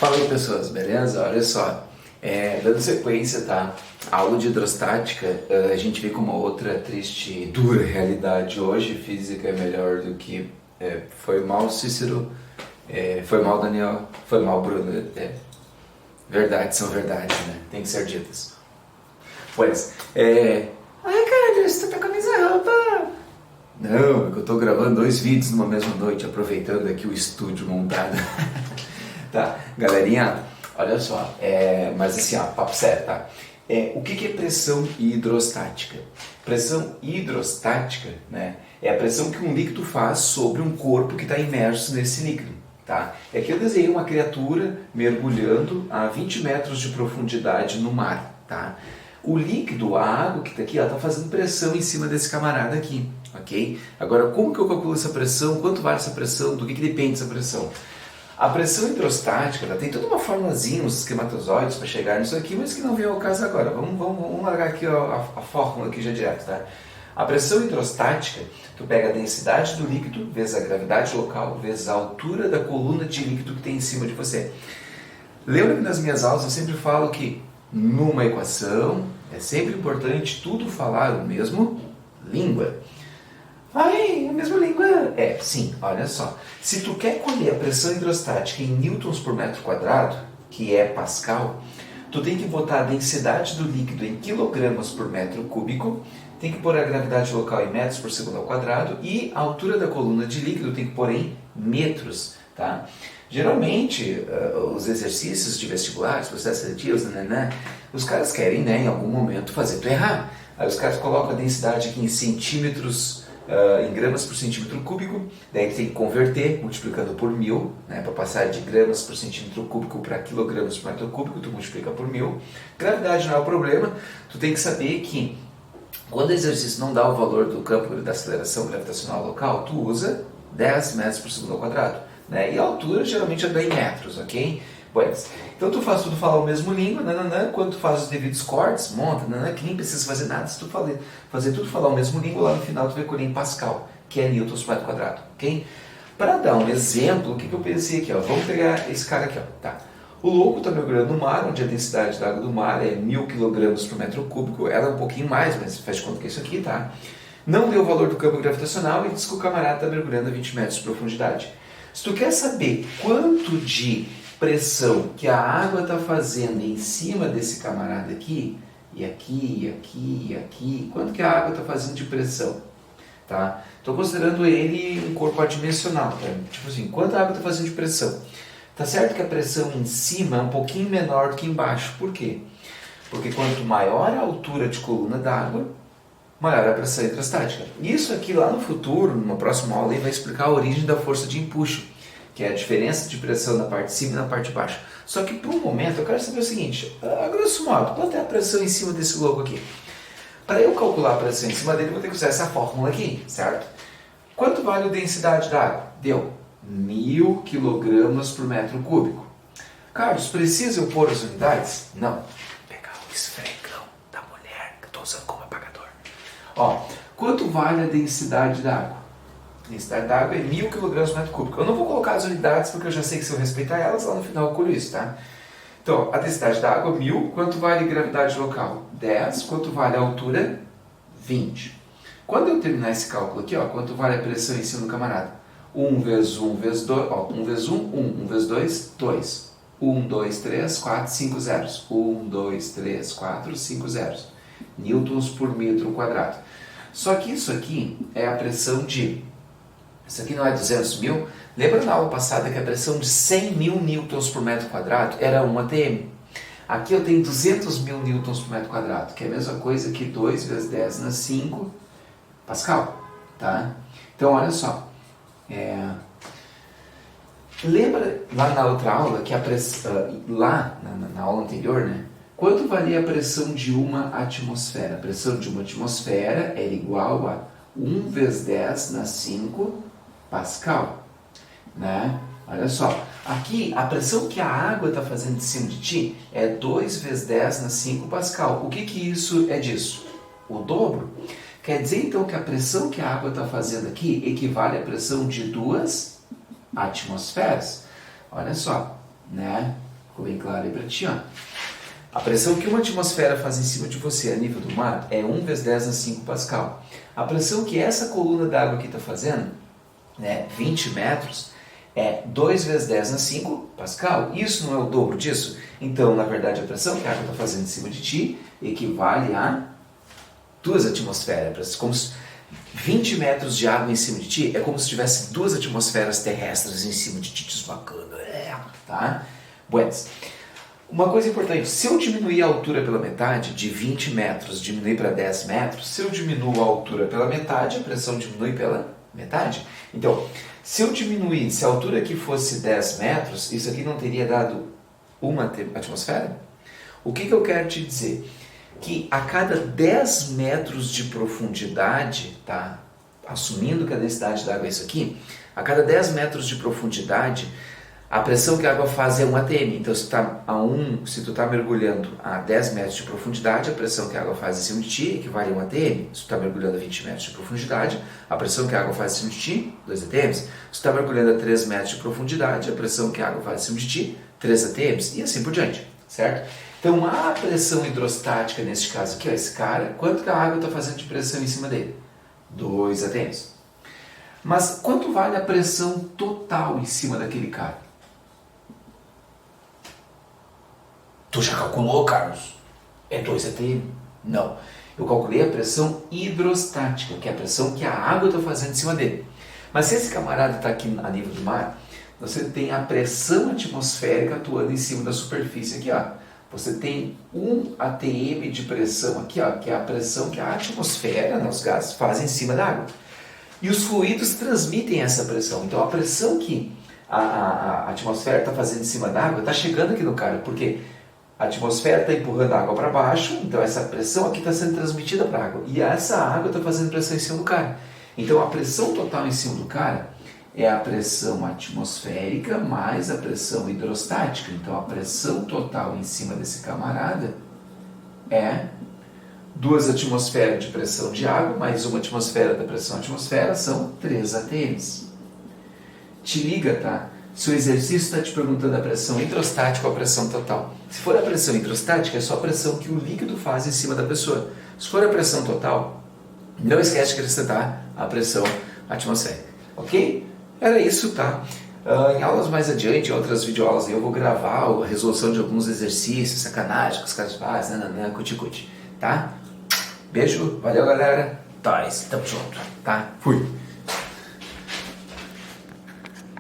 Fala aí pessoas, beleza? Olha só, dando sequência, tá? A aula de hidrostática, a gente vê com uma outra triste e dura realidade hoje. Física é melhor do que... foi mal Cícero, foi mal Daniel, foi mal Bruno. Verdades são verdades, né? Tem que ser ditas. Pois, ai cara, você tá com a mesma roupa. Não, é que eu tô gravando 2 vídeos numa mesma noite, aproveitando aqui o estúdio montado. Tá, galerinha, olha só, mas assim, ó, papo sério, tá? O que é pressão hidrostática? Pressão hidrostática, né, é a pressão que um líquido faz sobre um corpo que está imerso nesse líquido, tá? Aqui eu desenhei uma criatura mergulhando a 20 metros de profundidade no mar, tá? O líquido, a água que está aqui, está fazendo pressão em cima desse camarada aqui, ok? Agora, como que eu calculo essa pressão? Quanto vale essa pressão? Do que depende essa pressão? A pressão hidrostática, ela tem toda uma formulazinha, uns esquematozoides para chegar nisso aqui, mas que não vem ao caso agora. Vamos largar aqui a fórmula aqui já direto, tá? A pressão hidrostática, tu pega a densidade do líquido, vezes a gravidade local, vezes a altura da coluna de líquido que tem em cima de você. Lembra que nas minhas aulas eu sempre falo que numa equação é sempre importante tudo falar a mesma língua. Ai, a mesma língua? Sim, olha só. Se tu quer colher a pressão hidrostática em newtons por metro quadrado, que é Pascal, tu tem que botar a densidade do líquido em quilogramas por metro cúbico, tem que pôr a gravidade local em metros por segundo ao quadrado e a altura da coluna de líquido tem que pôr em metros, tá? Geralmente, os exercícios de vestibulares, processos seletivos, os caras querem, né, em algum momento fazer tu errar. Aí os caras colocam a densidade aqui em centímetros, em gramas por centímetro cúbico, daí tu tem que converter, multiplicando por 1000, né, para passar de gramas por centímetro cúbico para quilogramas por metro cúbico, tu multiplica por 1000. Gravidade não é o problema, tu tem que saber que quando o exercício não dá o valor do campo da aceleração gravitacional local, tu usa 10 metros por segundo ao quadrado, né, e a altura geralmente é em metros, ok? Pois, então tu faz tudo falar o mesmo língua, quando tu faz os devidos cortes, monta, que nem precisa fazer nada, se tu fazer tudo falar o mesmo língua, lá no final tu vai colher em Pascal, que é newtons por metro quadrado, ok? Para dar um exemplo, o que eu pensei aqui, ó, vamos pegar esse cara aqui, ó, tá? O louco está mergulhando no mar, onde a densidade da água do mar é 1000 kg por metro cúbico, ela é um pouquinho mais, mas faz de conta que é isso aqui, tá? Não deu o valor do campo gravitacional e diz que o camarada está mergulhando a 20 metros de profundidade. Se tu quer saber quanto de pressão que a água está fazendo em cima desse camarada aqui, e aqui, e aqui, e aqui, quanto que a água está fazendo de pressão? Tá? Estou considerando ele um corpo adimensional, tá? Tipo assim, quanto a água está fazendo de pressão? Tá certo que a pressão em cima é um pouquinho menor do que embaixo, por quê? Porque quanto maior a altura de coluna d'água, maior a pressão hidrostática. Isso aqui lá no futuro, numa próxima aula, vai explicar a origem da força de empuxo, que é a diferença de pressão na parte de cima e na parte de baixo. Só que por um momento eu quero saber o seguinte, a grosso modo, quanto é a pressão em cima desse globo aqui? Para eu calcular a pressão em cima dele, eu vou ter que usar essa fórmula aqui, certo? Quanto vale a densidade da água? Deu 1000 kg por metro cúbico. Carlos, precisa eu pôr as unidades? Não. Vou pegar o esfregão da mulher que eu estou usando como apagador. Ó, quanto vale a densidade da água? A densidade da água é 1000 kg por metro cúbico. Eu não vou colocar as unidades porque eu já sei que se eu respeitar elas, lá no final eu colho isso, tá? Então, a densidade da água, 1000. Quanto vale a gravidade local? 10. Quanto vale a altura? 20. Quando eu terminar esse cálculo aqui, ó, quanto vale a pressão em cima do camarada? 1 vezes 1 vezes 2, ó, 1 vezes 1, 1, 1 vezes 2, 2. 1, 2, 3, 4, 5 zeros. 1, 2, 3, 4, 5 zeros. Newtons por metro quadrado. Só que isso aqui é a pressão de... Isso aqui não é 200 mil? Lembra na aula passada que a pressão de 100 mil newtons por metro quadrado era 1 atm? Aqui eu tenho 200 mil newtons por metro quadrado, que é a mesma coisa que 2 vezes 10 na 5 Pascal, tá? Então, olha só. Lembra lá na outra aula que a pressão, lá na aula anterior, né? Quanto valia a pressão de uma atmosfera? A pressão de uma atmosfera era igual a 1 vezes 10 na 5 Pascal, né? Olha só, aqui a pressão que a água está fazendo de cima de ti é 2 vezes 10 na 5 Pascal. O que isso é disso? O dobro. Quer dizer então que a pressão que a água está fazendo aqui equivale à pressão de 2 atmosferas. Olha só, né? Ficou bem claro aí para ti, ó. A pressão que uma atmosfera faz em cima de você a nível do mar é 1 vezes 10 na 5 Pascal. A pressão que essa coluna d'água aqui está fazendo, né, 20 metros, é 2 vezes 10 na 5 Pascal. Isso não é o dobro disso? Então, na verdade, a pressão que a água está fazendo em cima de ti equivale a 2 atmosferas. Como se 20 metros de água em cima de ti é como se tivesse 2 atmosferas terrestres em cima de ti, desbacando. Tá? Buenas. Uma coisa importante, se eu diminuir a altura pela metade, de 20 metros, diminuir para 10 metros, se eu diminuo a altura pela metade, a pressão diminui pela metade. Então, se eu diminuir, se a altura aqui fosse 10 metros, isso aqui não teria dado uma atmosfera? O que eu quero te dizer? Que a cada 10 metros de profundidade, tá? Assumindo que a densidade da água é isso aqui, a cada 10 metros de profundidade, a pressão que a água faz é 1 atm. Então, se tu está mergulhando a 10 metros de profundidade, a pressão que a água faz em cima de ti equivale a 1 atm. Se tu está mergulhando a 20 metros de profundidade, a pressão que a água faz em cima de ti, 2 atms. Se tu está mergulhando a 3 metros de profundidade, a pressão que a água faz em cima de ti, 3 atms. E assim por diante, certo? Então, a pressão hidrostática, neste caso aqui, ó, esse cara, quanto que a água está fazendo de pressão em cima dele? 2 atms. Mas quanto vale a pressão total em cima daquele cara? Tu já calculou, Carlos? É 2 atm? Não. Eu calculei a pressão hidrostática, que é a pressão que a água está fazendo em cima dele. Mas se esse camarada está aqui a nível do mar, você tem a pressão atmosférica atuando em cima da superfície aqui, ó. Você tem 1 atm de pressão aqui, ó, que é a pressão que a atmosfera, né, os gases, fazem em cima da água. E os fluidos transmitem essa pressão. Então a pressão que a atmosfera está fazendo em cima da água está chegando aqui no cara, porque a atmosfera está empurrando a água para baixo, então essa pressão aqui está sendo transmitida para a água. E essa água está fazendo pressão em cima do cara. Então a pressão total em cima do cara é a pressão atmosférica mais a pressão hidrostática. Então a pressão total em cima desse camarada é 2 atmosferas de pressão de água mais 1 atmosfera da pressão atmosfera, são 3 atms. Te liga, tá? Se o exercício está te perguntando a pressão hidrostática ou a pressão total. Se for a pressão hidrostática, é só a pressão que o líquido faz em cima da pessoa. Se for a pressão total, não esquece de acrescentar a pressão atmosférica. Ok? Era isso, tá? Em aulas mais adiante, em outras videoaulas, eu vou gravar a resolução de alguns exercícios, sacanagem que os caras fazem, cuti-cuti, tá? Beijo, valeu galera, tamo junto, tá? Fui!